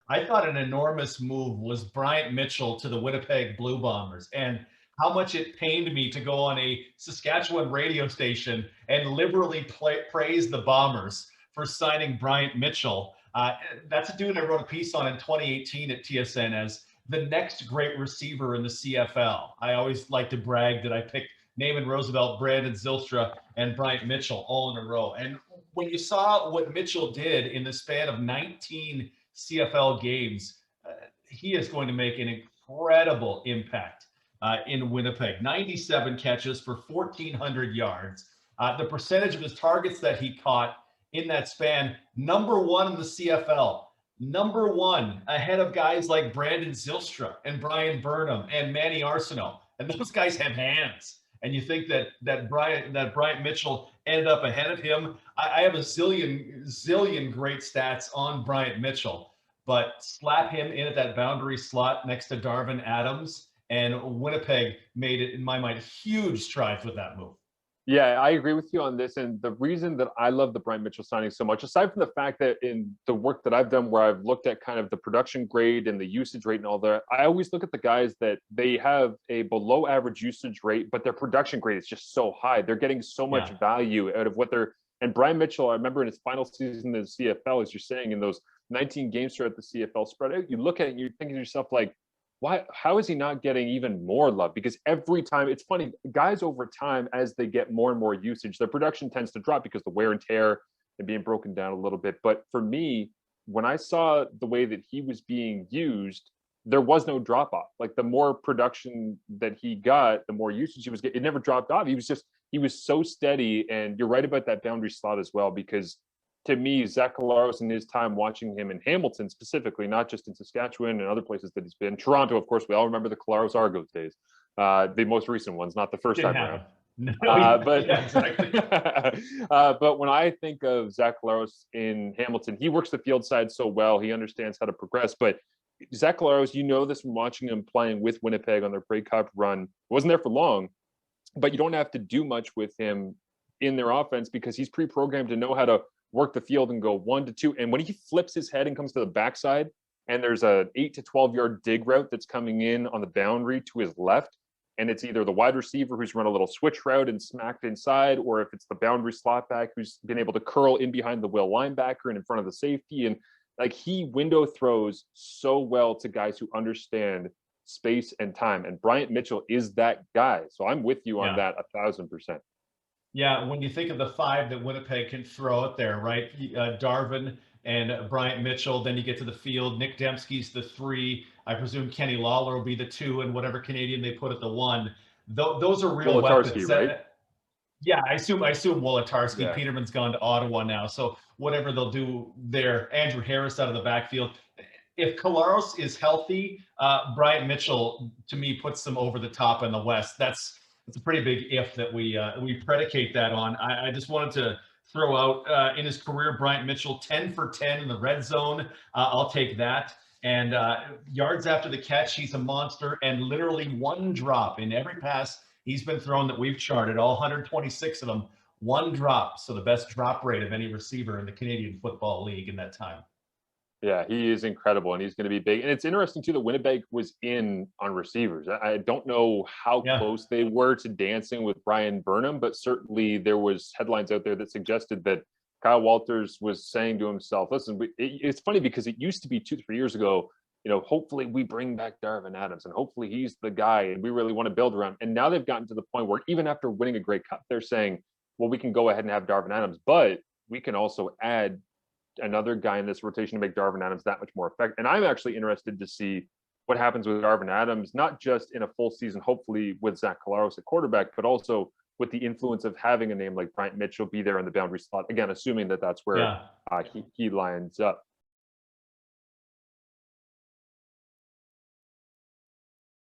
I thought an enormous move was Bryant Mitchell to the Winnipeg Blue Bombers, and how much it pained me to go on a Saskatchewan radio station and liberally praise the Bombers for signing Bryant Mitchell. That's a dude I wrote a piece on in 2018 at TSN as the next great receiver in the CFL. I always like to brag that I picked Naaman Roosevelt, Brandon Zylstra, and Bryant Mitchell all in a row. And when you saw what Mitchell did in the span of 19 CFL games, he is going to make an incredible impact in Winnipeg. 97 catches for 1,400 yards. The percentage of his targets that he caught in that span, number one in the CFL. Number one, ahead of guys like Brandon Zylstra and Brian Burnham and Manny Arsenault. And those guys have hands. And you think that Bryant Mitchell ended up ahead of him. I have a zillion great stats on Bryant Mitchell, but slap him in at that boundary slot next to Darvin Adams, and Winnipeg made it, in my mind, huge strides with that move. Yeah, I agree with you on this. And the reason that I love the Bryant Mitchell signing so much, aside from the fact that in the work that I've done where I've looked at kind of the production grade and the usage rate and all that, I always look at the guys that they have a below average usage rate, but their production grade is just so high. They're getting so much value out of what they're, and Bryant Mitchell, I remember in his final season in the CFL, as you're saying, in those 19 games throughout the CFL spread out, you look at it and you're thinking to yourself, like, why, how is he not getting even more love? Because every time, it's funny, guys over time, as they get more and more usage, their production tends to drop because the wear and tear and being broken down a little bit. But for me, when I saw the way that he was being used, there was no drop off. Like the more production that he got, the more usage he was getting. It never dropped off. He was so steady. And you're right about that boundary slot as well, because to me, Zach Colaros in his time watching him in Hamilton specifically, not just in Saskatchewan and other places that he's been. Toronto, of course, we all remember the Colaros Argos days, the most recent ones, not the first time around. No, but yeah, exactly. But when I think of Zach Colaros in Hamilton, he works the field side so well. He understands how to progress. But Zach Colaros, you know this from watching him playing with Winnipeg on their Grey Cup run. Wasn't there for long, but you don't have to do much with him in their offense because he's pre-programmed to know how to work the field and go 1 to 2. And when he flips his head and comes to the backside, and there's a 8 to 12 yard dig route that's coming in on the boundary to his left, and it's either the wide receiver who's run a little switch route and smacked inside, or if it's the boundary slot back who's been able to curl in behind the will linebacker and in front of the safety. And like he window throws so well to guys who understand space and time. And Bryant Mitchell is that guy. So I'm with you on that 1,000%. Yeah, when you think of the five that Winnipeg can throw out there, right? Darvin and Bryant Mitchell, then you get to the field. Nick Dembski's the 3. I presume Kenny Lawler will be the 2, and whatever Canadian they put at the 1. Those are real weapons. Right? Yeah, I assume Wolitarsky. Yeah. Peterman's gone to Ottawa now, so whatever they'll do there. Andrew Harris out of the backfield. If Colaros is healthy, Bryant Mitchell, to me, puts them over the top in the West. That's a pretty big if that we predicate that on. I just wanted to throw out in his career, Bryant Mitchell, 10 for 10 in the red zone. I'll take that. And yards after the catch, he's a monster. And literally one drop in every pass he's been thrown that we've charted, all 126 of them, one drop. So the best drop rate of any receiver in the Canadian Football League in that time. Yeah, he is incredible, and he's going to be big. And it's interesting, too, that Winnipeg was in on receivers. I don't know how close they were to dancing with Brian Burnham, but certainly there was headlines out there that suggested that Kyle Walters was saying to himself, listen, it's funny because it used to be 2-3 years ago, you know, hopefully we bring back Darvin Adams, and hopefully he's the guy, and we really want to build around. And now they've gotten to the point where even after winning a Grey Cup, they're saying, well, we can go ahead and have Darvin Adams, but we can also add another guy in this rotation to make Darvin Adams that much more effective. And I'm actually interested to see what happens with Darvin Adams, not just in a full season, hopefully with Zach Colaros at quarterback, but also with the influence of having a name like Bryant Mitchell be there in the boundary slot. Again, assuming that that's where he lines up.